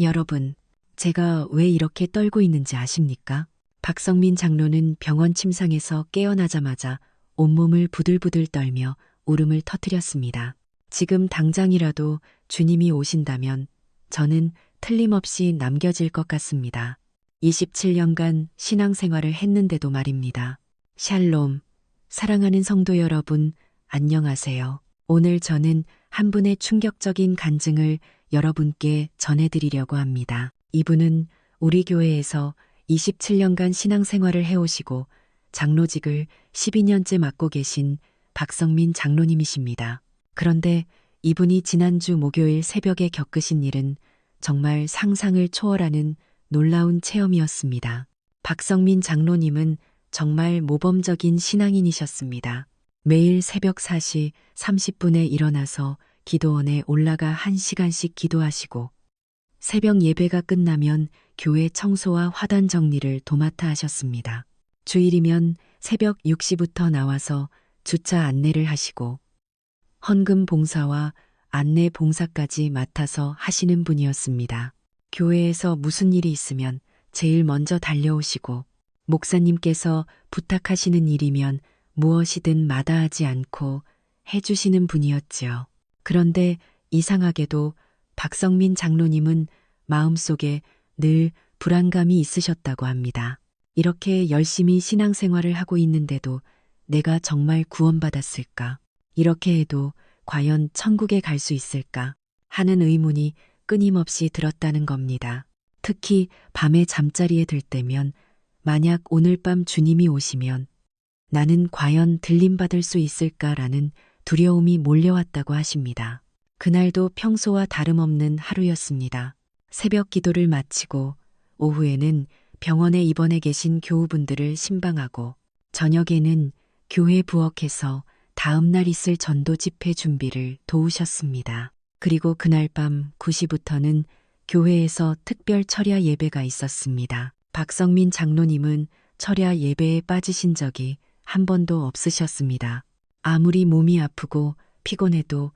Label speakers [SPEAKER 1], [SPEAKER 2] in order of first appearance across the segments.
[SPEAKER 1] 여러분, 제가 왜 이렇게 떨고 있는지 아십니까? 박성민 장로는 병원 침상에서 깨어나자마자 온몸을 부들부들 떨며 울음을 터뜨렸습니다. 지금 당장이라도 주님이 오신다면 저는 틀림없이 남겨질 것 같습니다. 27년간 신앙생활을 했는데도 말입니다. 샬롬, 사랑하는 성도 여러분, 안녕하세요. 오늘 저는 한 분의 충격적인 간증을 여러분께 전해드리려고 합니다. 이분은 우리 교회에서 27년간 신앙생활을 해오시고 장로직을 12년째 맡고 계신 박성민 장로님이십니다. 그런데 이분이 지난주 목요일 새벽에 겪으신 일은 정말 상상을 초월하는 놀라운 체험이었습니다. 박성민 장로님은 정말 모범적인 신앙인이셨습니다. 매일 새벽 4시 30분에 일어나서 기도원에 올라가 1시간씩 기도하시고 새벽 예배가 끝나면 교회 청소와 화단 정리를 도맡아 하셨습니다. 주일이면 새벽 6시부터 나와서 주차 안내를 하시고 헌금 봉사와 안내 봉사까지 맡아서 하시는 분이었습니다. 교회에서 무슨 일이 있으면 제일 먼저 달려오시고 목사님께서 부탁하시는 일이면 무엇이든 마다하지 않고 해주시는 분이었지요. 그런데 이상하게도 박성민 장로님은 마음속에 늘 불안감이 있으셨다고 합니다. 이렇게 열심히 신앙생활을 하고 있는데도 내가 정말 구원받았을까? 이렇게 해도 과연 천국에 갈 수 있을까? 하는 의문이 끊임없이 들었다는 겁니다. 특히 밤에 잠자리에 들 때면 만약 오늘 밤 주님이 오시면 나는 과연 들림받을 수 있을까라는 두려움이 몰려왔다고 하십니다. 그날도 평소와 다름없는 하루였습니다. 새벽 기도를 마치고 오후에는 병원에 입원해 계신 교우분들을 신방하고 저녁에는 교회 부엌에서 다음날 있을 전도 집회 준비를 도우셨습니다. 그리고 그날 밤 9시부터는 교회에서 특별 철야 예배가 있었습니다. 박성민 장로님은 철야 예배에 빠지신 적이 한 번도 없으셨습니다. 아무리 몸이 아프고 피곤해도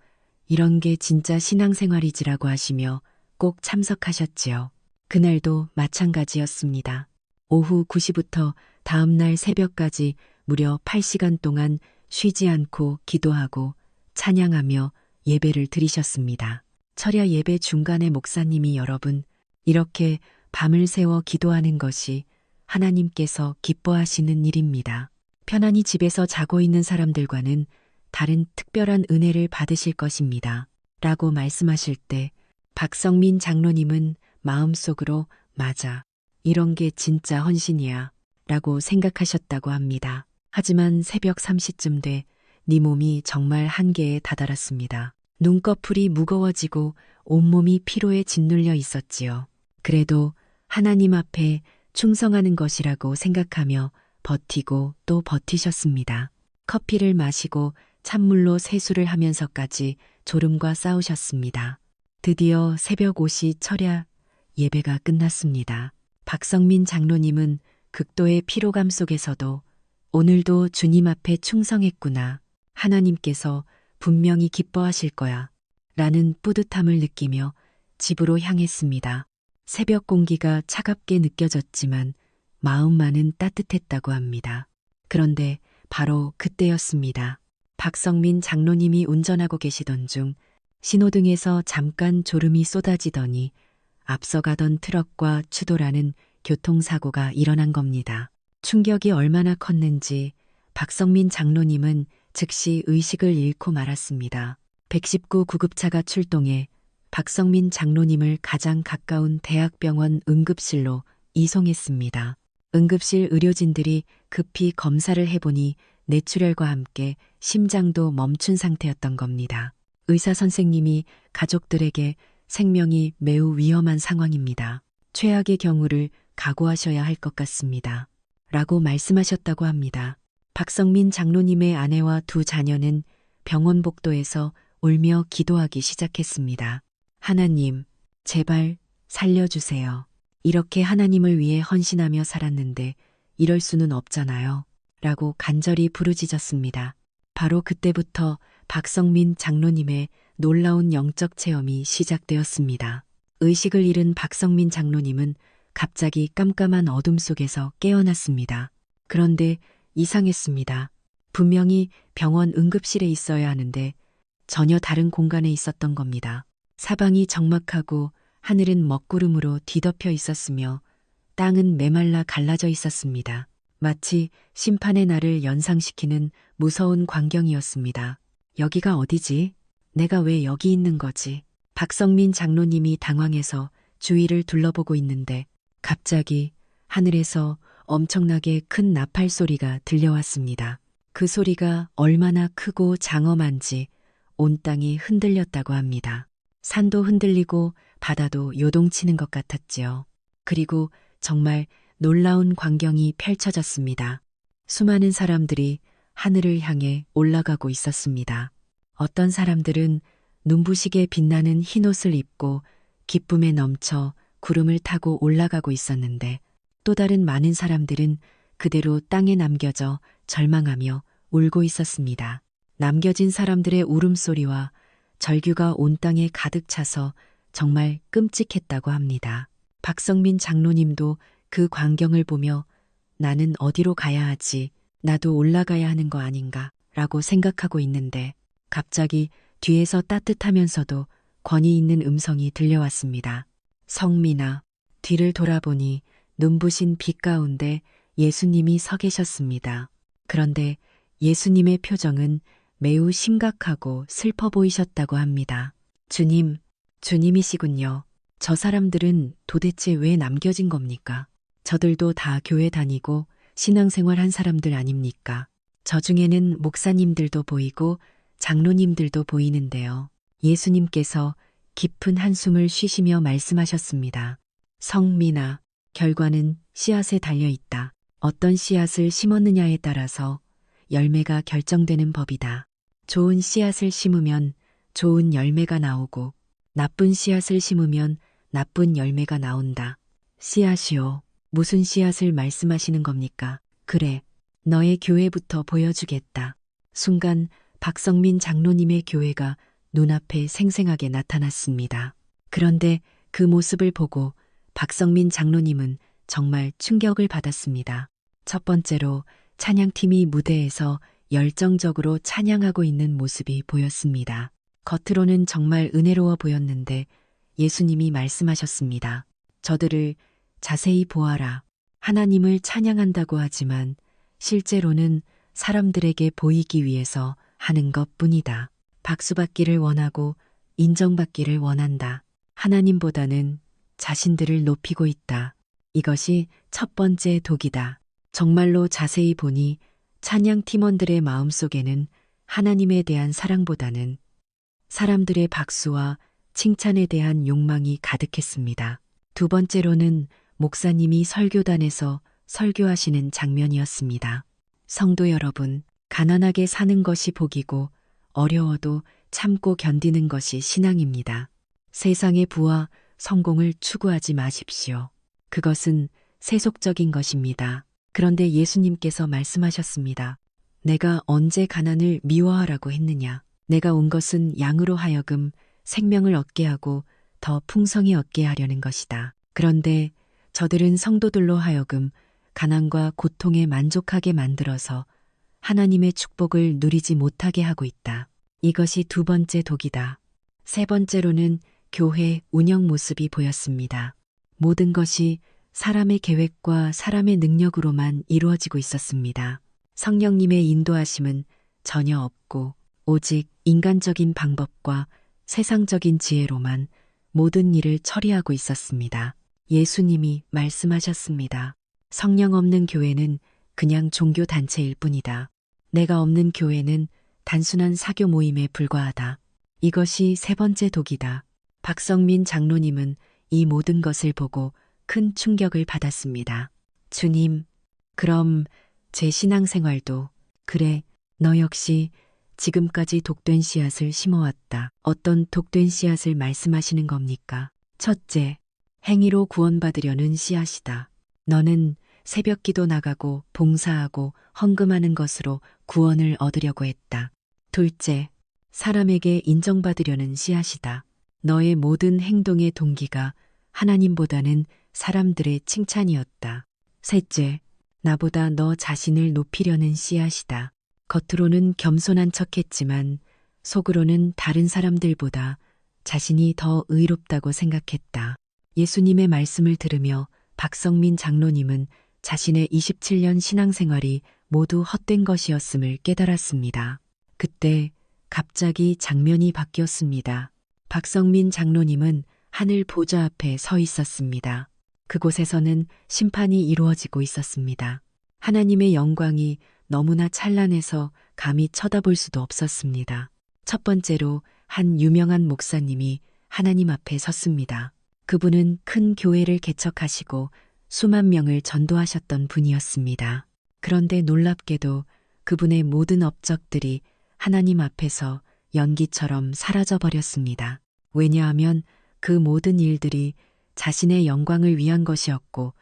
[SPEAKER 1] 이런 게 진짜 신앙생활이지라고 하시며 꼭 참석하셨지요. 그날도 마찬가지였습니다. 오후 9시부터 다음날 새벽까지 무려 8시간 동안 쉬지 않고 기도하고 찬양하며 예배를 드리셨습니다. 철야 예배 중간에 목사님이 여러분, 이렇게 밤을 새워 기도하는 것이 하나님께서 기뻐하시는 일입니다. 편안히 집에서 자고 있는 사람들과는 다른 특별한 은혜를 받으실 것입니다. 라고 말씀하실 때 박성민 장로님은 마음속으로 맞아, 이런 게 진짜 헌신이야 라고 생각하셨다고 합니다. 하지만 새벽 3시쯤 돼 네 몸이 정말 한계에 다다랐습니다. 눈꺼풀이 무거워지고 온몸이 피로에 짓눌려 있었지요. 그래도 하나님 앞에 충성하는 것이라고 생각하며 버티고 또 버티셨습니다. 커피를 마시고 찬물로 세수를 하면서까지 졸음과 싸우셨습니다. 드디어 새벽 5시 철야 예배가 끝났습니다. 박성민 장로님은 극도의 피로감 속에서도 오늘도 주님 앞에 충성했구나. 하나님께서 분명히 기뻐하실 거야. 라는 뿌듯함을 느끼며 집으로 향했습니다. 새벽 공기가 차갑게 느껴졌지만 마음만은 따뜻했다고 합니다. 그런데 바로 그때였습니다. 박성민 장로님이 운전하고 계시던 중 신호등에서 잠깐 졸음이 쏟아지더니 앞서가던 트럭과 추돌하는 교통사고가 일어난 겁니다. 충격이 얼마나 컸는지 박성민 장로님은 즉시 의식을 잃고 말았습니다. 119 구급차가 출동해 박성민 장로님을 가장 가까운 대학병원 응급실로 이송했습니다. 응급실 의료진들이 급히 검사를 해보니 뇌출혈과 함께 심장도 멈춘 상태였던 겁니다. 의사 선생님이 가족들에게 생명이 매우 위험한 상황입니다. 최악의 경우를 각오하셔야 할 것 같습니다. 라고 말씀하셨다고 합니다. 박성민 장로님의 아내와 두 자녀는 병원 복도에서 울며 기도하기 시작했습니다. 하나님, 제발 살려주세요. 이렇게 하나님을 위해 헌신하며 살았는데 이럴 수는 없잖아요. 라고 간절히 부르짖었습니다. 바로 그때부터 박성민 장로님의 놀라운 영적 체험이 시작되었습니다. 의식을 잃은 박성민 장로님은 갑자기 깜깜한 어둠 속에서 깨어났습니다. 그런데 이상했습니다. 분명히 병원 응급실에 있어야 하는데 전혀 다른 공간에 있었던 겁니다. 사방이 적막하고 하늘은 먹구름으로 뒤덮여 있었으며 땅은 메말라 갈라져 있었습니다. 마치 심판의 날을 연상시키는 무서운 광경이었습니다. 여기가 어디지? 내가 왜 여기 있는 거지? 박성민 장로님이 당황해서 주위를 둘러보고 있는데 갑자기 하늘에서 엄청나게 큰 나팔 소리가 들려왔습니다. 그 소리가 얼마나 크고 장엄한지 온 땅이 흔들렸다고 합니다. 산도 흔들리고 바다도 요동치는 것 같았지요. 그리고 정말 놀라운 광경이 펼쳐졌습니다. 수많은 사람들이 하늘을 향해 올라가고 있었습니다. 어떤 사람들은 눈부시게 빛나는 흰옷을 입고 기쁨에 넘쳐 구름을 타고 올라가고 있었는데 또 다른 많은 사람들은 그대로 땅에 남겨져 절망하며 울고 있었습니다. 남겨진 사람들의 울음소리와 절규가 온 땅에 가득 차서 정말 끔찍했다고 합니다. 박성민 장로님도 그 광경을 보며 나는 어디로 가야 하지? 나도 올라가야 하는 거 아닌가? 라고 생각하고 있는데 갑자기 뒤에서 따뜻하면서도 권위 있는 음성이 들려왔습니다. 성민아, 뒤를 돌아보니 눈부신 빛 가운데 예수님이 서 계셨습니다. 그런데 예수님의 표정은 매우 심각하고 슬퍼 보이셨다고 합니다. 주님, 주님이시군요. 저 사람들은 도대체 왜 남겨진 겁니까? 저들도 다 교회 다니고 신앙생활 한 사람들 아닙니까? 저 중에는 목사님들도 보이고 장로님들도 보이는데요. 예수님께서 깊은 한숨을 쉬시며 말씀하셨습니다. 성민아, 결과는 씨앗에 달려 있다. 어떤 씨앗을 심었느냐에 따라서 열매가 결정되는 법이다. 좋은 씨앗을 심으면 좋은 열매가 나오고 나쁜 씨앗을 심으면 나쁜 열매가 나온다. 씨앗이요. 무슨 씨앗을 말씀하시는 겁니까? 그래, 너의 교회부터 보여주겠다. 순간 박성민 장로님의 교회가 눈앞에 생생하게 나타났습니다. 그런데 그 모습을 보고 박성민 장로님은 정말 충격을 받았습니다. 첫 번째로 찬양팀이 무대에서 열정적으로 찬양하고 있는 모습이 보였습니다. 겉으로는 정말 은혜로워 보였는데 예수님이 말씀하셨습니다. 저들을 자세히 보아라. 하나님을 찬양한다고 하지만 실제로는 사람들에게 보이기 위해서 하는 것뿐이다. 박수받기를 원하고 인정받기를 원한다. 하나님보다는 자신들을 높이고 있다. 이것이 첫 번째 독이다. 정말로 자세히 보니 찬양 팀원들의 마음속에는 하나님에 대한 사랑보다는 사람들의 박수와 칭찬에 대한 욕망이 가득했습니다. 두 번째로는 목사님이 설교단에서 설교하시는 장면이었습니다. 성도 여러분, 가난하게 사는 것이 복이고 어려워도 참고 견디는 것이 신앙입니다. 세상의 부와 성공을 추구하지 마십시오. 그것은 세속적인 것입니다. 그런데 예수님께서 말씀하셨습니다. 내가 언제 가난을 미워하라고 했느냐? 내가 온 것은 양으로 하여금 생명을 얻게 하고 더 풍성히 얻게 하려는 것이다. 그런데 저들은 성도들로 하여금 가난과 고통에 만족하게 만들어서 하나님의 축복을 누리지 못하게 하고 있다. 이것이 두 번째 독이다. 세 번째로는 교회 운영 모습이 보였습니다. 모든 것이 사람의 계획과 사람의 능력으로만 이루어지고 있었습니다. 성령님의 인도하심은 전혀 없고 오직 인간적인 방법과 세상적인 지혜로만 모든 일을 처리하고 있었습니다. 예수님이 말씀하셨습니다. 성령 없는 교회는 그냥 종교단체일 뿐이다. 내가 없는 교회는 단순한 사교 모임에 불과하다. 이것이 세 번째 독이다. 박성민 장로님은 이 모든 것을 보고 큰 충격을 받았습니다. 주님, 그럼 제 신앙생활도 그래, 너 역시 지금까지 독된 씨앗을 심어왔다. 어떤 독된 씨앗을 말씀하시는 겁니까? 첫째, 행위로 구원받으려는 씨앗이다. 너는 새벽 기도 나가고 봉사하고 헌금하는 것으로 구원을 얻으려고 했다. 둘째, 사람에게 인정받으려는 씨앗이다. 너의 모든 행동의 동기가 하나님보다는 사람들의 칭찬이었다. 셋째, 나보다 너 자신을 높이려는 씨앗이다. 겉으로는 겸손한 척했지만 속으로는 다른 사람들보다 자신이 더 의롭다고 생각했다. 예수님의 말씀을 들으며 박성민 장로님은 자신의 27년 신앙생활이 모두 헛된 것이었음을 깨달았습니다. 그때 갑자기 장면이 바뀌었습니다. 박성민 장로님은 하늘 보좌 앞에 서 있었습니다. 그곳에서는 심판이 이루어지고 있었습니다. 하나님의 영광이 너무나 찬란해서 감히 쳐다볼 수도 없었습니다. 첫 번째로 한 유명한 목사님이 하나님 앞에 섰습니다. 그분은 큰 교회를 개척하시고 수만 명을 전도하셨던 분이었습니다. 그런데 놀랍게도 그분의 모든 업적들이 하나님 앞에서 연기처럼 사라져 버렸습니다. 왜냐하면 그 모든 일들이 자신의 영광을 위한 것이었고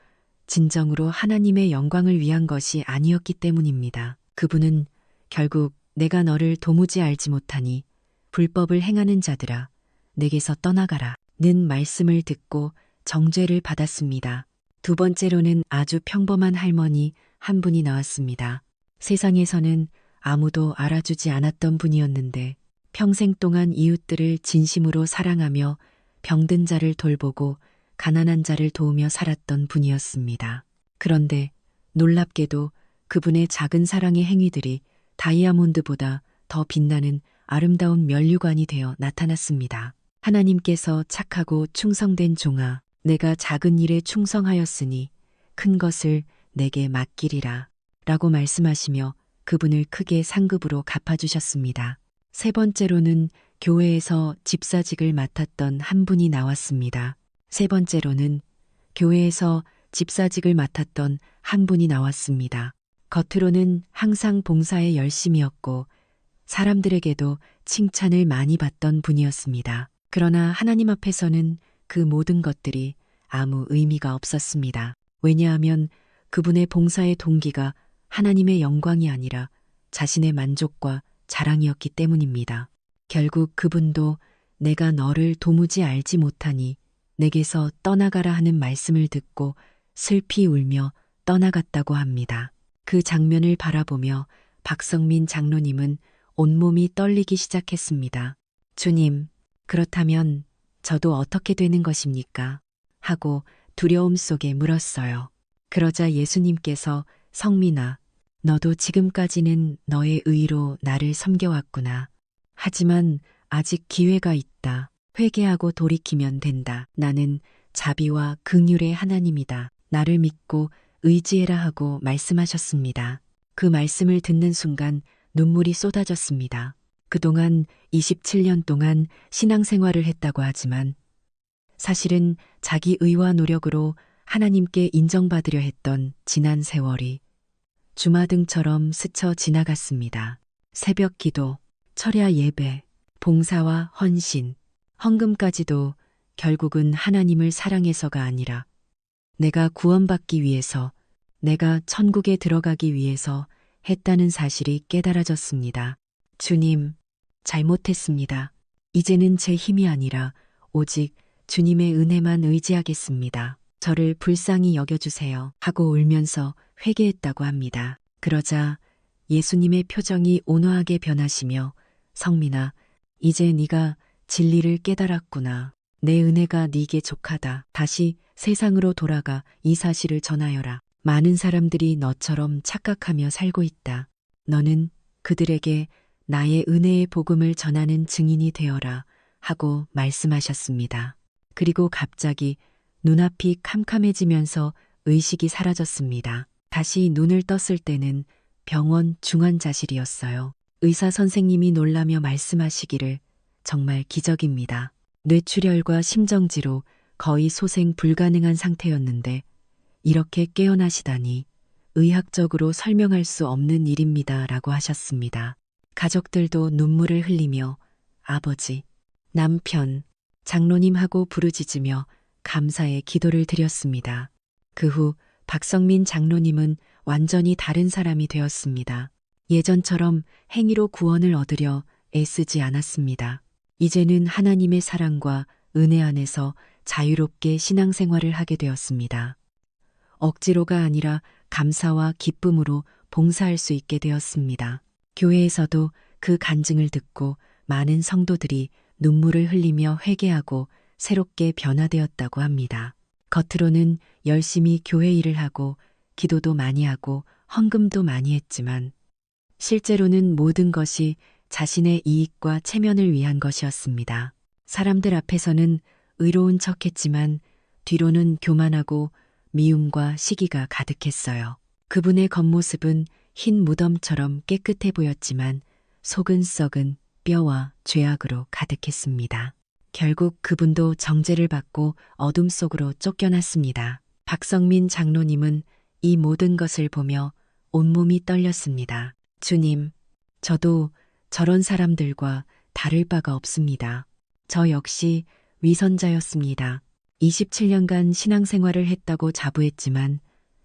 [SPEAKER 1] 진정으로 하나님의 영광을 위한 것이 아니었기 때문입니다. 그분은 결국 내가 너를 도무지 알지 못하니 불법을 행하는 자들아 내게서 떠나가라 는 말씀을 듣고 정죄를 받았습니다. 두 번째로는 아주 평범한 할머니 한 분이 나왔습니다. 세상에서는 아무도 알아주지 않았던 분이었는데 평생 동안 이웃들을 진심으로 사랑하며 병든 자를 돌보고 가난한 자를 도우며 살았던 분이었습니다. 그런데 놀랍게도 그분의 작은 사랑의 행위들이 다이아몬드보다 더 빛나는 아름다운 면류관이 되어 나타났습니다. 하나님께서 착하고 충성된 종아, 내가 작은 일에 충성하였으니 큰 것을 내게 맡기리라 라고 말씀하시며 그분을 크게 상급으로 갚아주셨습니다. 세 번째로는 교회에서 집사직을 맡았던 한 분이 나왔습니다. 세 번째로는 교회에서 집사직을 맡았던 한 분이 나왔습니다. 겉으로는 항상 봉사에 열심이었고 사람들에게도 칭찬을 많이 받던 분이었습니다. 그러나 하나님 앞에서는 그 모든 것들이 아무 의미가 없었습니다. 왜냐하면 그분의 봉사의 동기가 하나님의 영광이 아니라 자신의 만족과 자랑이었기 때문입니다. 결국 그분도 내가 너를 도무지 알지 못하니 내게서 떠나가라 하는 말씀을 듣고 슬피 울며 떠나갔다고 합니다. 그 장면을 바라보며 박성민 장로님은 온몸이 떨리기 시작했습니다. 주님, 그렇다면 저도 어떻게 되는 것입니까? 하고 두려움 속에 물었어요. 그러자 예수님께서 성민아, 너도 지금까지는 너의 의로 나를 섬겨왔구나. 하지만 아직 기회가 있다. 회개하고 돌이키면 된다. 나는 자비와 긍휼의 하나님이다. 나를 믿고 의지해라 하고 말씀하셨습니다. 그 말씀을 듣는 순간 눈물이 쏟아졌습니다. 그동안 27년 동안 신앙생활을 했다고 하지만 사실은 자기 의와 노력으로 하나님께 인정받으려 했던 지난 세월이 주마등처럼 스쳐 지나갔습니다. 새벽 기도, 철야 예배, 봉사와 헌신, 헌금까지도 결국은 하나님을 사랑해서가 아니라 내가 구원받기 위해서, 내가 천국에 들어가기 위해서 했다는 사실이 깨달아졌습니다. 주님, 잘못했습니다. 이제는 제 힘이 아니라 오직 주님의 은혜만 의지하겠습니다. 저를 불쌍히 여겨주세요. 하고 울면서 회개했다고 합니다. 그러자 예수님의 표정이 온화하게 변하시며 성민아, 이제 네가 진리를 깨달았구나. 내 은혜가 네게 족하다. 다시 세상으로 돌아가 이 사실을 전하여라. 많은 사람들이 너처럼 착각하며 살고 있다. 너는 그들에게 나의 은혜의 복음을 전하는 증인이 되어라 하고 말씀하셨습니다. 그리고 갑자기 눈앞이 캄캄해지면서 의식이 사라졌습니다. 다시 눈을 떴을 때는 병원 중환자실이었어요. 의사 선생님이 놀라며 말씀하시기를 정말 기적입니다. 뇌출혈과 심정지로 거의 소생 불가능한 상태였는데 이렇게 깨어나시다니 의학적으로 설명할 수 없는 일입니다. 라고 하셨습니다. 가족들도 눈물을 흘리며 아버지, 남편, 장로님하고 부르짖으며 감사의 기도를 드렸습니다. 그 후 박성민 장로님은 완전히 다른 사람이 되었습니다. 예전처럼 행위로 구원을 얻으려 애쓰지 않았습니다. 이제는 하나님의 사랑과 은혜 안에서 자유롭게 신앙생활을 하게 되었습니다. 억지로가 아니라 감사와 기쁨으로 봉사할 수 있게 되었습니다. 교회에서도 그 간증을 듣고 많은 성도들이 눈물을 흘리며 회개하고 새롭게 변화되었다고 합니다. 겉으로는 열심히 교회 일을 하고 기도도 많이 하고 헌금도 많이 했지만 실제로는 모든 것이 자신의 이익과 체면을 위한 것이었습니다. 사람들 앞에서는 의로운 척했지만 뒤로는 교만하고 미움과 시기가 가득했어요. 그분의 겉모습은 흰 무덤처럼 깨끗해 보였지만 속은 썩은 뼈와 죄악으로 가득했습니다. 결국 그분도 정죄를 받고 어둠 속으로 쫓겨났습니다. 박성민 장로님은 이 모든 것을 보며 온몸이 떨렸습니다. 주님, 저도 저런 사람들과 다를 바가 없습니다. 저 역시 위선자였습니다. 27년간 신앙생활을 했다고 자부했지만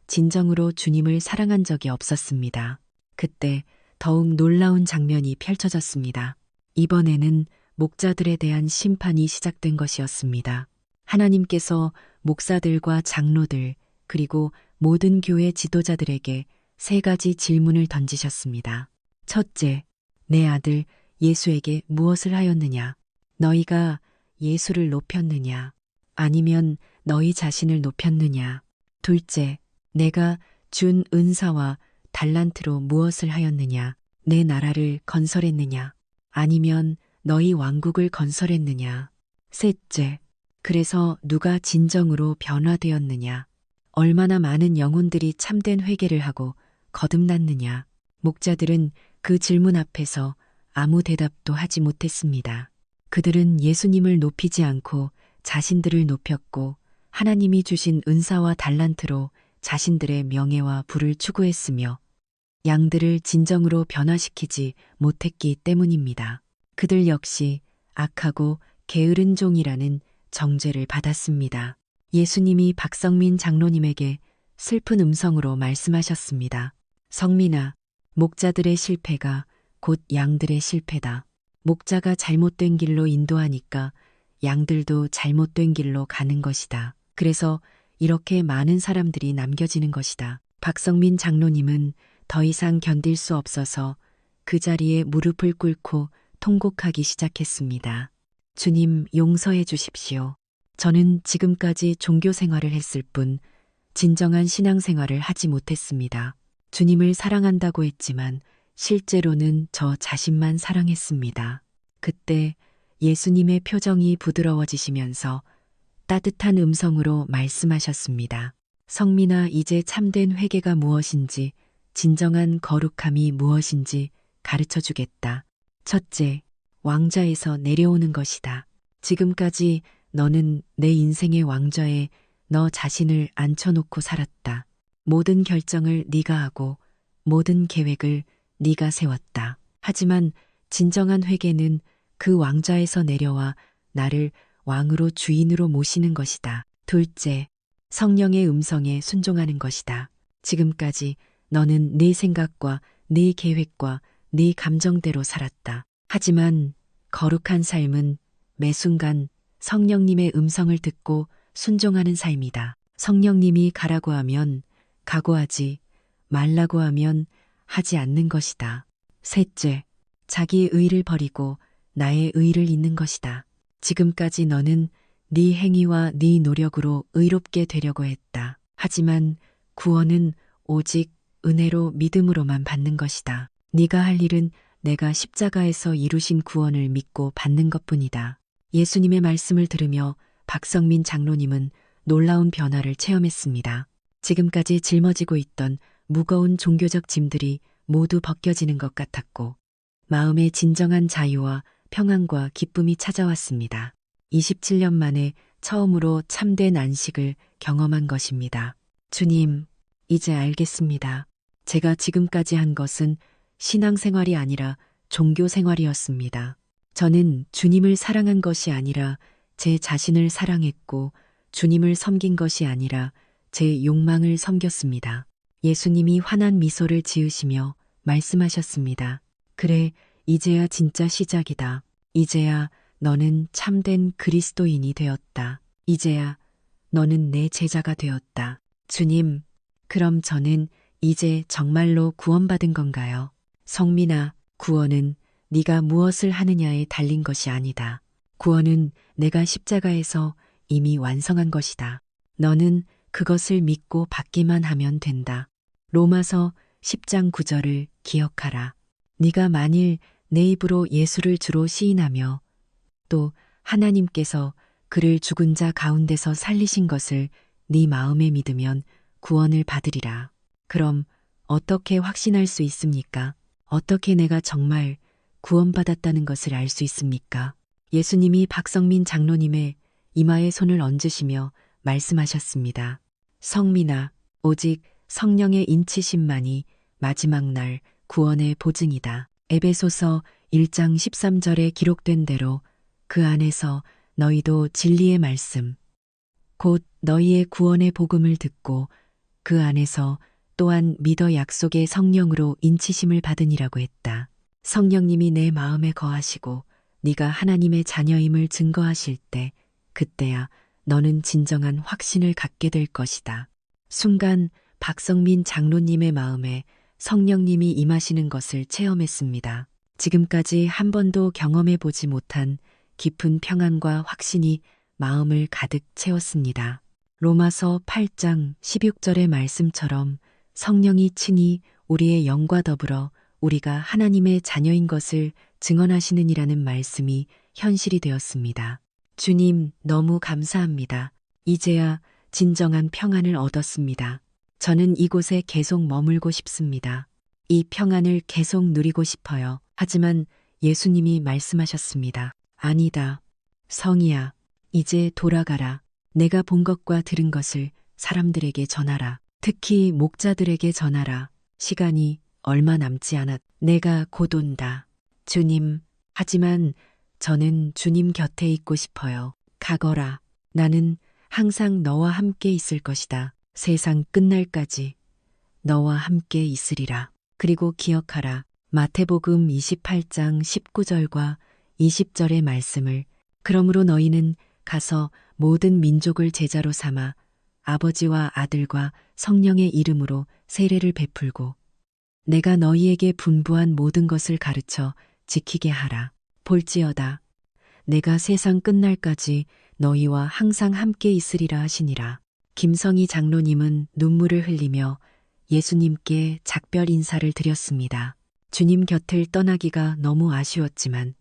[SPEAKER 1] 진정으로 주님을 사랑한 적이 없었습니다. 그때 더욱 놀라운 장면이 펼쳐졌습니다. 이번에는 목자들에 대한 심판이 시작된 것이었습니다. 하나님께서 목사들과 장로들 그리고 모든 교회 지도자들에게 3가지 질문을 던지셨습니다. 첫째, 내 아들 예수에게 무엇을 하였느냐? 너희가 예수를 높였느냐? 아니면 너희 자신을 높였느냐? 둘째, 내가 준 은사와 달란트로 무엇을 하였느냐? 내 나라를 건설했느냐? 아니면 너희 왕국을 건설했느냐? 셋째, 그래서 누가 진정으로 변화되었느냐? 얼마나 많은 영혼들이 참된 회개를 하고 거듭났느냐? 목자들은 그 질문 앞에서 아무 대답도 하지 못했습니다. 그들은 예수님을 높이지 않고 자신들을 높였고 하나님이 주신 은사와 달란트로 자신들의 명예와 부를 추구했으며 양들을 진정으로 변화시키지 못했기 때문입니다. 그들 역시 악하고 게으른 종이라는 정죄를 받았습니다. 예수님이 박성민 장로님에게 슬픈 음성으로 말씀하셨습니다. 성민아, 목자들의 실패가 곧 양들의 실패다. 목자가 잘못된 길로 인도하니까 양들도 잘못된 길로 가는 것이다. 그래서 이렇게 많은 사람들이 남겨지는 것이다. 박성민 장로님은 더 이상 견딜 수 없어서 그 자리에 무릎을 꿇고 통곡하기 시작했습니다. 주님, 용서해 주십시오. 저는 지금까지 종교 생활을 했을 뿐 진정한 신앙 생활을 하지 못했습니다. 주님을 사랑한다고 했지만 실제로는 저 자신만 사랑했습니다. 그때 예수님의 표정이 부드러워지시면서 따뜻한 음성으로 말씀하셨습니다. 성민아, 이제 참된 회개가 무엇인지, 진정한 거룩함이 무엇인지 가르쳐 주겠다. 첫째, 왕좌에서 내려오는 것이다. 지금까지 너는 내 인생의 왕좌에 너 자신을 앉혀놓고 살았다. 모든 결정을 네가 하고 모든 계획을 네가 세웠다. 하지만 진정한 회개는 그 왕좌에서 내려와 나를 왕으로 주인으로 모시는 것이다. 둘째, 성령의 음성에 순종하는 것이다. 지금까지 너는 네 생각과 네 계획과 네 감정대로 살았다. 하지만 거룩한 삶은 매 순간 성령님의 음성을 듣고 순종하는 삶이다. 성령님이 가라고 하면 가고 하지 말라고 하면 하지 않는 것이다. 셋째, 자기 의를 버리고 나의 의를 잇는 것이다. 지금까지 너는 네 행위와 네 노력으로 의롭게 되려고 했다. 하지만 구원은 오직 은혜로 믿음으로만 받는 것이다. 네가 할 일은 내가 십자가에서 이루신 구원을 믿고 받는 것뿐이다. 예수님의 말씀을 들으며 박성민 장로님은 놀라운 변화를 체험했습니다. 지금까지 짊어지고 있던 무거운 종교적 짐들이 모두 벗겨지는 것 같았고 마음의 진정한 자유와 평안과 기쁨이 찾아왔습니다. 27년 만에 처음으로 참된 안식을 경험한 것입니다. 주님, 이제 알겠습니다. 제가 지금까지 한 것은 신앙생활이 아니라 종교생활이었습니다. 저는 주님을 사랑한 것이 아니라 제 자신을 사랑했고 주님을 섬긴 것이 아니라 제 욕망을 섬겼습니다. 예수님이 환한 미소를 지으시며 말씀하셨습니다. 그래, 이제야 진짜 시작이다. 이제야 너는 참된 그리스도인이 되었다. 이제야 너는 내 제자가 되었다. 주님, 그럼 저는 이제 정말로 구원받은 건가요? 성민아, 구원은 네가 무엇을 하느냐에 달린 것이 아니다. 구원은 내가 십자가에서 이미 완성한 것이다. 너는 그것을 믿고 받기만 하면 된다. 로마서 10장 9절을 기억하라. 네가 만일 내 입으로 예수를 주로 시인하며 또 하나님께서 그를 죽은 자 가운데서 살리신 것을 네 마음에 믿으면 구원을 받으리라. 그럼 어떻게 확신할 수 있습니까? 어떻게 내가 정말 구원받았다는 것을 알 수 있습니까? 예수님이 박성민 장로님의 이마에 손을 얹으시며 말씀하셨습니다. 성민아, 오직 성령의 인치심만이 마지막 날 구원의 보증이다. 에베소서 1장 13절에 기록된 대로 그 안에서 너희도 진리의 말씀, 곧 너희의 구원의 복음을 듣고 그 안에서 또한 믿어 약속의 성령으로 인치심을 받으니라고 했다. 성령님이 내 마음에 거하시고 네가 하나님의 자녀임을 증거하실 때 그때야 너는 진정한 확신을 갖게 될 것이다. 순간 박성민 장로님의 마음에 성령님이 임하시는 것을 체험했습니다. 지금까지 한 번도 경험해 보지 못한 깊은 평안과 확신이 마음을 가득 채웠습니다. 로마서 8장 16절의 말씀처럼 성령이 친히 우리의 영과 더불어 우리가 하나님의 자녀인 것을 증언하시느니라는 말씀이 현실이 되었습니다. 주님, 너무 감사합니다. 이제야 진정한 평안을 얻었습니다. 저는 이곳에 계속 머물고 싶습니다. 이 평안을 계속 누리고 싶어요. 하지만 예수님이 말씀하셨습니다. 아니다. 성이야, 이제 돌아가라. 내가 본 것과 들은 것을 사람들에게 전하라. 특히 목자들에게 전하라. 시간이 얼마 남지 않았. 내가 곧 온다. 주님, 하지만 저는 주님 곁에 있고 싶어요. 가거라. 나는 항상 너와 함께 있을 것이다. 세상 끝날까지 너와 함께 있으리라. 그리고 기억하라. 마태복음 28장 19절과 20절의 말씀을 그러므로 너희는 가서 모든 민족을 제자로 삼아 아버지와 아들과 성령의 이름으로 세례를 베풀고 내가 너희에게 분부한 모든 것을 가르쳐 지키게 하라. 볼지어다. 내가 세상 끝날까지 너희와 항상 함께 있으리라 하시니라. 김성희 장로님은 눈물을 흘리며 예수님께 작별 인사를 드렸습니다. 주님 곁을 떠나기가 너무 아쉬웠지만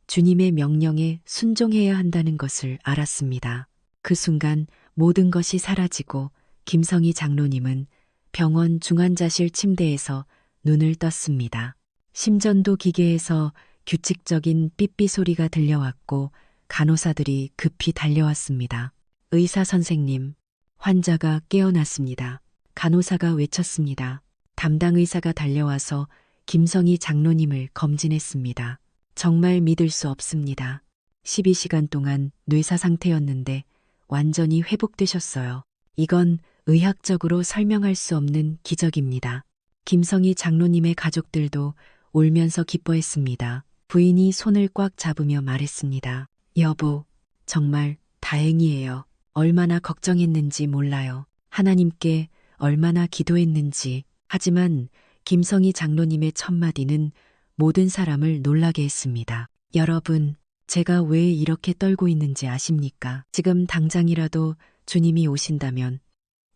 [SPEAKER 1] 주님의 명령에 순종해야 한다는 것을 알았습니다. 그 순간 모든 것이 사라지고 김성희 장로님은 병원 중환자실 침대에서 눈을 떴습니다. 심전도 기계에서 규칙적인 삐삐 소리가 들려왔고 간호사들이 급히 달려왔습니다. 의사 선생님, 환자가 깨어났습니다. 간호사가 외쳤습니다. 담당 의사가 달려와서 김성희 장로님을 검진했습니다. 정말 믿을 수 없습니다. 12시간 동안 뇌사 상태였는데 완전히 회복되셨어요. 이건 의학적으로 설명할 수 없는 기적입니다. 김성희 장로님의 가족들도 울면서 기뻐했습니다. 부인이 손을 꽉 잡으며 말했습니다. 여보, 정말 다행이에요. 얼마나 걱정했는지 몰라요. 하나님께 얼마나 기도했는지. 하지만 김성희 장로님의 첫마디는 모든 사람을 놀라게 했습니다. 여러분, 제가 왜 이렇게 떨고 있는지 아십니까? 지금 당장이라도 주님이 오신다면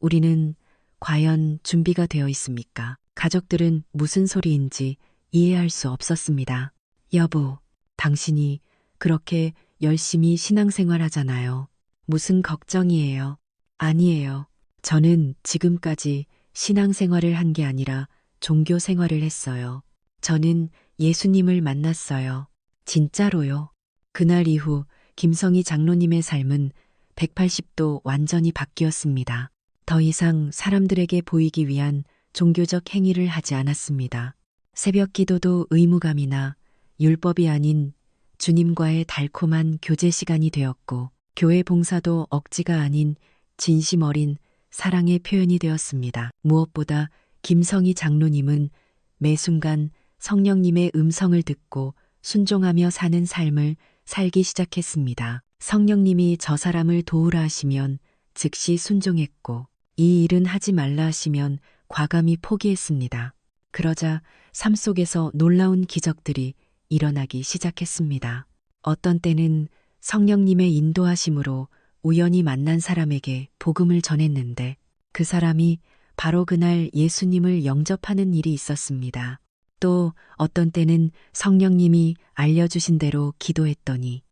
[SPEAKER 1] 우리는 과연 준비가 되어 있습니까? 가족들은 무슨 소리인지 이해할 수 없었습니다. 여보, 당신이 그렇게 열심히 신앙생활 하잖아요. 무슨 걱정이에요? 아니에요. 저는 지금까지 신앙생활을 한 게 아니라 종교 생활을 했어요. 저는 예수님을 만났어요. 진짜로요. 그날 이후 김성희 장로님의 삶은 180도 완전히 바뀌었습니다. 더 이상 사람들에게 보이기 위한 종교적 행위를 하지 않았습니다. 새벽 기도도 의무감이나 율법이 아닌 주님과의 달콤한 교제 시간이 되었고 교회 봉사도 억지가 아닌 진심 어린 사랑의 표현이 되었습니다. 무엇보다 김성희 장로님은 매 순간 성령님의 음성을 듣고 순종하며 사는 삶을 살기 시작했습니다. 성령님이 저 사람을 도우라 하시면 즉시 순종했고 이 일은 하지 말라 하시면 과감히 포기했습니다. 그러자 삶 속에서 놀라운 기적들이 일어나기 시작했습니다. 어떤 때는 성령님의 인도하심으로 우연히 만난 사람에게 복음을 전했는데 그 사람이 바로 그날 예수님을 영접하는 일이 있었습니다. 또 어떤 때는 성령님이 알려주신 대로 기도했더니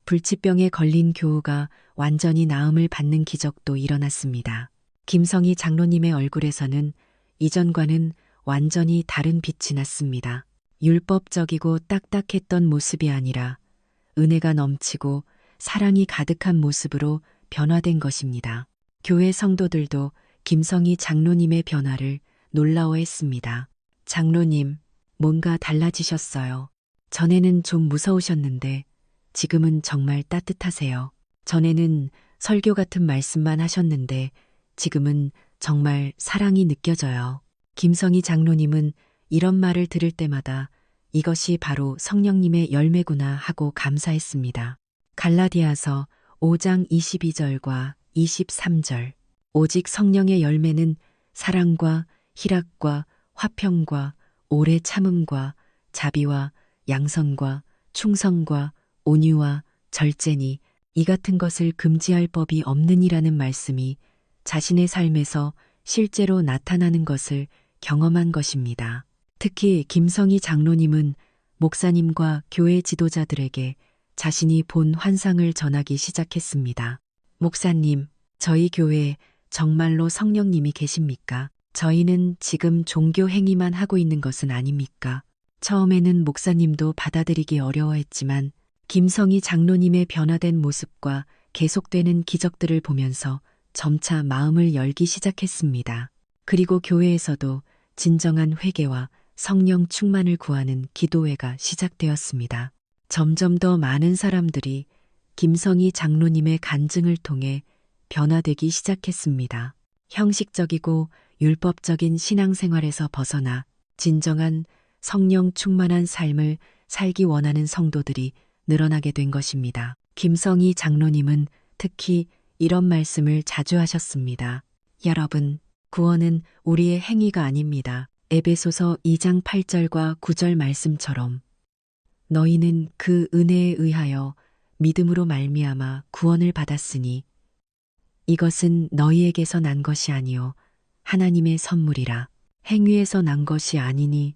[SPEAKER 1] 불치병에 걸린 교우가 완전히 나음을 받는 기적도 일어났습니다. 김성희 장로님의 얼굴에서는 이전과는 완전히 다른 빛이 났습니다. 율법적이고 딱딱했던 모습이 아니라 은혜가 넘치고 사랑이 가득한 모습으로 변화된 것입니다. 교회 성도들도 김성희 장로님의 변화를 놀라워했습니다. 장로님, 뭔가 달라지셨어요. 전에는 좀 무서우셨는데 지금은 정말 따뜻하세요. 전에는 설교 같은 말씀만 하셨는데 지금은 정말 사랑이 느껴져요. 김성희 장로님은 이런 말을 들을 때마다 이것이 바로 성령님의 열매구나 하고 감사했습니다. 갈라디아서 5장 22절과 23절. 오직 성령의 열매는 사랑과 희락과 화평과 오래 참음과 자비와 양선과 충성과 온유와 절제니 이 같은 것을 금지할 법이 없느니라는 말씀이 자신의 삶에서 실제로 나타나는 것을 경험한 것입니다. 특히 김성희 장로님은 목사님과 교회 지도자들에게 자신이 본 환상을 전하기 시작했습니다. 목사님, 저희 교회에 정말로 성령님이 계십니까? 저희는 지금 종교 행위만 하고 있는 것은 아닙니까? 처음에는 목사님도 받아들이기 어려워했지만 김성희 장로님의 변화된 모습과 계속되는 기적들을 보면서 점차 마음을 열기 시작했습니다. 그리고 교회에서도 진정한 회개와 성령 충만을 구하는 기도회가 시작되었습니다. 점점 더 많은 사람들이 김성희 장로님의 간증을 통해 변화되기 시작했습니다. 형식적이고 율법적인 신앙생활에서 벗어나 진정한 성령 충만한 삶을 살기 원하는 성도들이 늘어나게 된 것입니다. 김성희 장로님은 특히 이런 말씀을 자주 하셨습니다. 여러분, 구원은 우리의 행위가 아닙니다. 에베소서 2장 8절과 9절 말씀처럼 너희는 그 은혜에 의하여 믿음으로 말미암아 구원을 받았으니 이것은 너희에게서 난 것이 아니요 하나님의 선물이라. 행위에서 난 것이 아니니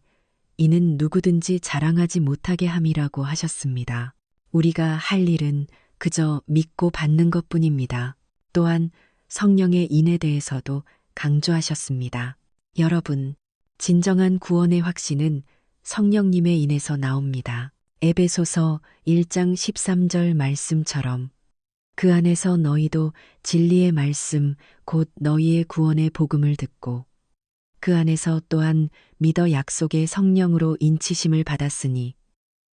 [SPEAKER 1] 이는 누구든지 자랑하지 못하게 함이라고 하셨습니다. 우리가 할 일은 그저 믿고 받는 것뿐입니다. 또한 성령의 인에 대해서도 강조하셨습니다. 여러분, 진정한 구원의 확신은 성령님의 인에서 나옵니다. 에베소서 1장 13절 말씀처럼 그 안에서 너희도 진리의 말씀 곧 너희의 구원의 복음을 듣고 그 안에서 또한 믿어 약속의 성령으로 인치심을 받았으니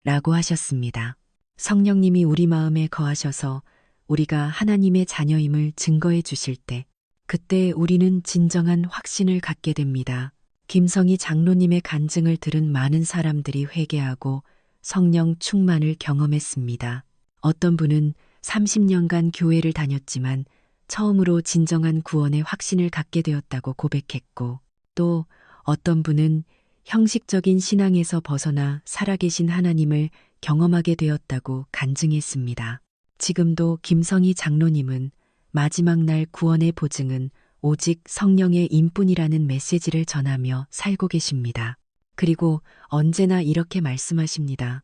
[SPEAKER 1] 라고 하셨습니다. 성령님이 우리 마음에 거하셔서 우리가 하나님의 자녀임을 증거해 주실 때 그때 우리는 진정한 확신을 갖게 됩니다. 김성희 장로님의 간증을 들은 많은 사람들이 회개하고 성령 충만을 경험했습니다. 어떤 분은 30년간 교회를 다녔지만 처음으로 진정한 구원의 확신을 갖게 되었다고 고백했고 또 어떤 분은 형식적인 신앙에서 벗어나 살아계신 하나님을 경험하게 되었다고 간증했습니다. 지금도 김성희 장로님은 마지막 날 구원의 보증은 오직 성령의 임뿐이라는 메시지를 전하며 살고 계십니다. 그리고 언제나 이렇게 말씀하십니다.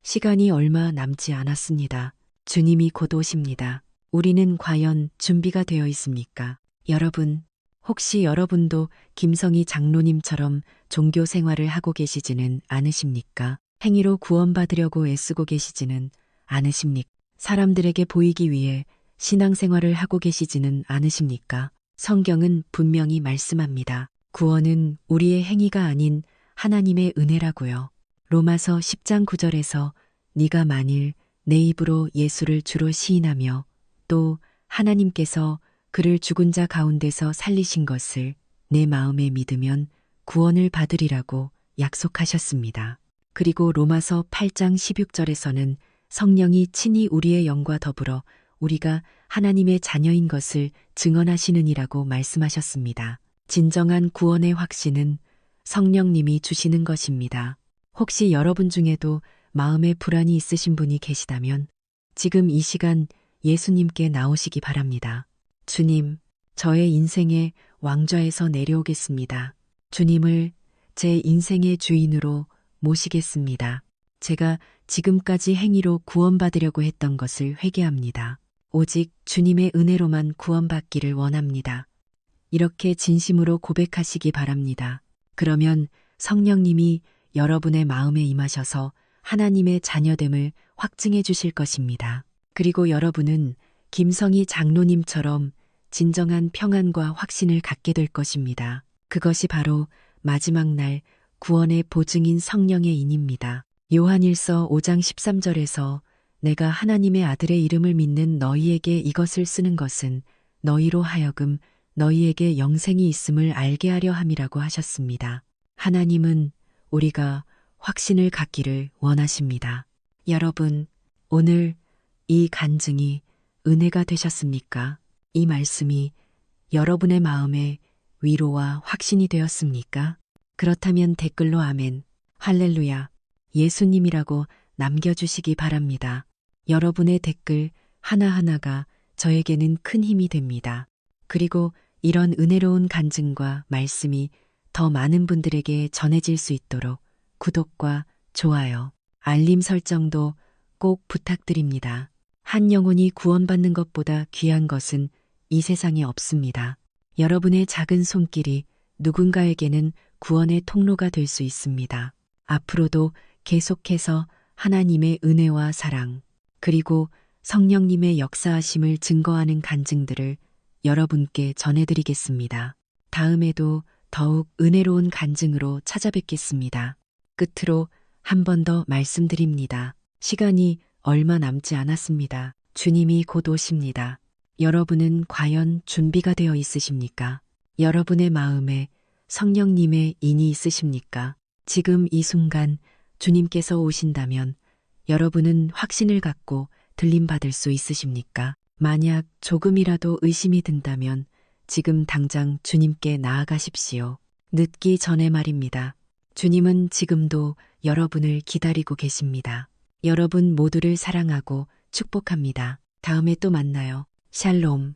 [SPEAKER 1] 시간이 얼마 남지 않았습니다. 주님이 곧 오십니다. 우리는 과연 준비가 되어 있습니까? 여러분, 혹시 여러분도 김성희 장로님처럼 종교 생활을 하고 계시지는 않으십니까? 행위로 구원받으려고 애쓰고 계시지는 않으십니까? 사람들에게 보이기 위해 신앙생활을 하고 계시지는 않으십니까? 성경은 분명히 말씀합니다. 구원은 우리의 행위가 아닌 하나님의 은혜라고요. 로마서 10장 9절에서 네가 만일 내 입으로 예수를 주로 시인하며 또 하나님께서 그를 죽은 자 가운데서 살리신 것을 내 마음에 믿으면 구원을 받으리라고 약속하셨습니다. 그리고 로마서 8장 16절에서는 성령이 친히 우리의 영과 더불어 우리가 하나님의 자녀인 것을 증언하시느니라고 말씀하셨습니다. 진정한 구원의 확신은 성령님이 주시는 것입니다. 혹시 여러분 중에도 마음에 불안이 있으신 분이 계시다면 지금 이 시간 예수님께 나오시기 바랍니다. 주님, 저의 인생의 왕좌에서 내려오겠습니다. 주님을 제 인생의 주인으로 모시겠습니다. 제가 지금까지 행위로 구원받으려고 했던 것을 회개합니다. 오직 주님의 은혜로만 구원받기를 원합니다. 이렇게 진심으로 고백하시기 바랍니다. 그러면 성령님이 여러분의 마음에 임하셔서 하나님의 자녀됨을 확증해 주실 것입니다. 그리고 여러분은 김성희 장로님처럼 진정한 평안과 확신을 갖게 될 것입니다. 그것이 바로 마지막 날 구원의 보증인 성령의 인입니다. 요한일서 5장 13절에서 내가 하나님의 아들의 이름을 믿는 너희에게 이것을 쓰는 것은 너희로 하여금 너희에게 영생이 있음을 알게 하려 함이라고 하셨습니다. 하나님은 우리가 확신을 갖기를 원하십니다. 여러분, 오늘 이 간증이 은혜가 되셨습니까? 이 말씀이 여러분의 마음에 위로와 확신이 되었습니까? 그렇다면 댓글로 아멘, 할렐루야, 예수님이라고 남겨주시기 바랍니다. 여러분의 댓글 하나하나가 저에게는 큰 힘이 됩니다. 그리고 이런 은혜로운 간증과 말씀이 더 많은 분들에게 전해질 수 있도록 구독과 좋아요, 알림 설정도 꼭 부탁드립니다. 한 영혼이 구원받는 것보다 귀한 것은 이 세상에 없습니다. 여러분의 작은 손길이 누군가에게는 구원의 통로가 될 수 있습니다. 앞으로도 계속해서 하나님의 은혜와 사랑, 그리고 성령님의 역사하심을 증거하는 간증들을 여러분께 전해드리겠습니다. 다음에도 더욱 은혜로운 간증으로 찾아뵙겠습니다. 끝으로 한 번 더 말씀드립니다. 시간이 얼마 남지 않았습니다. 주님이 곧 오십니다. 여러분은 과연 준비가 되어 있으십니까? 여러분의 마음에 성령님의 인이 있으십니까? 지금 이 순간 주님께서 오신다면 여러분은 확신을 갖고 들림받을 수 있으십니까? 만약 조금이라도 의심이 든다면 지금 당장 주님께 나아가십시오. 늦기 전에 말입니다. 주님은 지금도 여러분을 기다리고 계십니다. 여러분 모두를 사랑하고 축복합니다. 다음에 또 만나요. 샬롬.